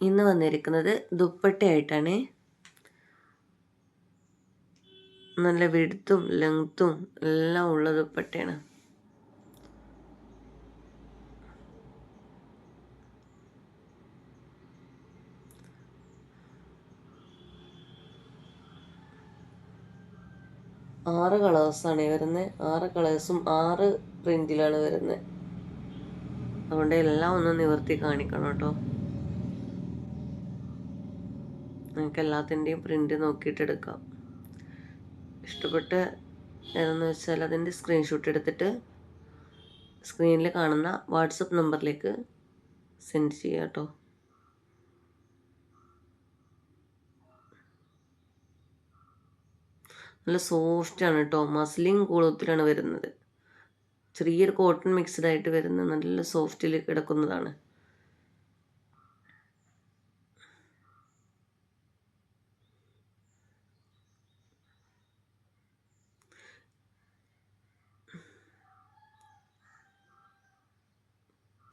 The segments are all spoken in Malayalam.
ഇന്ന് വന്നിരിക്കുന്നത് ദുപ്പട്ടയായിട്ടാണ്. നല്ല വിഡ്ത്തും ലെങ്ത്തും എല്ലാം ഉള്ള ദുപ്പട്ടയാണ്. ആറ് കളേഴ്സാണ് വരുന്നത്. 6 കളേഴ്സും 6 പ്രിന്റിലാണ് വരുന്നത്. അതുകൊണ്ട് എല്ലാം ഒന്ന് നിവർത്തി കാണിക്കണം കേട്ടോ. നിങ്ങൾക്ക് എല്ലാത്തിൻ്റെയും പ്രിന്റ് നോക്കിയിട്ട് എടുക്കാം. ഇഷ്ടപ്പെട്ട് ഏതെന്ന് വെച്ചാൽ അതിൻ്റെ സ്ക്രീൻഷോട്ട് എടുത്തിട്ട് സ്ക്രീനിൽ കാണുന്ന വാട്സപ്പ് നമ്പറിലേക്ക് സെൻഡ് ചെയ്യാം കേട്ടോ. നല്ല സോഫ്റ്റാണ് കേട്ടോ. മസ്ലിൻ കൂളത്തിലാണ് വരുന്നത്. ചെറിയൊരു കോട്ടൺ മിക്സ്ഡ് ആയിട്ട് വരുന്ന നല്ല സോഫ്റ്റിൽ കിടക്കുന്നതാണ്.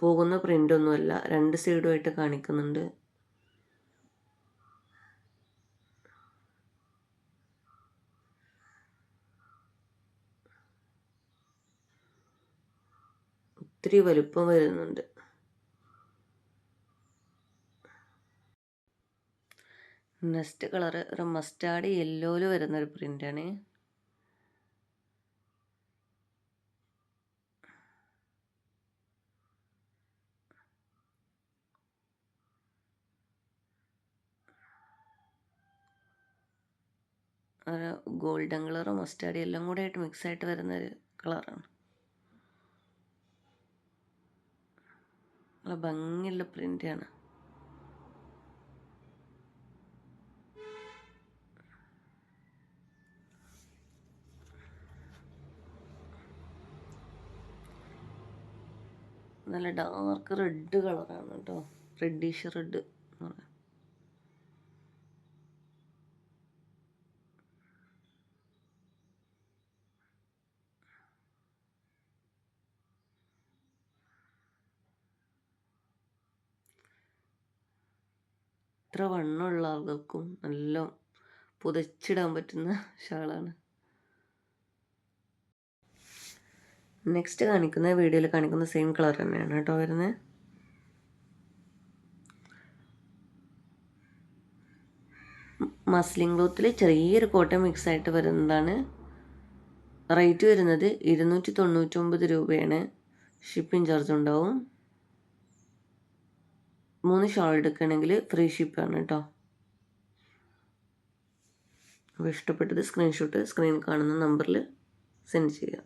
പോകുന്ന പ്രിൻ്റൊന്നുമല്ല, 2 സൈഡുമായിട്ട് കാണിക്കുന്നുണ്ട്. ഒത്തിരി വലുപ്പം വരുന്നുണ്ട്. നെക്സ്റ്റ് കളറ് ഒരു മസ്റ്റാർഡ് യെല്ലോയിൽ വരുന്നൊരു പ്രിൻ്റാണ്. ഒരു ഗോൾഡൻ കളറും മസ്റ്റാർഡ് എല്ലാം കൂടെ ആയിട്ട് മിക്സ് ആയിട്ട് വരുന്നൊരു കളറാണ്. നല്ല ഭംഗിയുള്ള പ്രിൻ്റാണ്. നല്ല ഡാർക്ക് റെഡ് കളറാണ് കേട്ടോ. റെഡിഷ് റെഡ് എന്ന് പറയാം. ഇത്ര വണ്ണമുള്ള ആളുകൾക്കും നല്ല പുതച്ചിടാൻ പറ്റുന്ന ഷാളാണ്. നെക്സ്റ്റ് കാണിക്കുന്ന വീഡിയോയിൽ കാണിക്കുന്ന സെയിം കളർ തന്നെയാണ് കേട്ടോ വരുന്നത്. മസ്ലിൻ ക്ലോത്തിൽ ചെറിയൊരു കോട്ടൺ മിക്സ് ആയിട്ട് വരുന്നതാണ്. റേറ്റ് വരുന്നത് 299 രൂപയാണ്. ഷിപ്പിംഗ് ചാർജ് ഉണ്ടാവും. 3 ഷാൾ എടുക്കുകയാണെങ്കിൽ ഫ്രീ ഷിപ്പാണ് കേട്ടോ. അപ്പോൾ ഇഷ്ടപ്പെട്ടത് സ്ക്രീൻഷോട്ട് സ്ക്രീനിൽ കാണുന്ന നമ്പറിൽ സെൻഡ് ചെയ്യുക.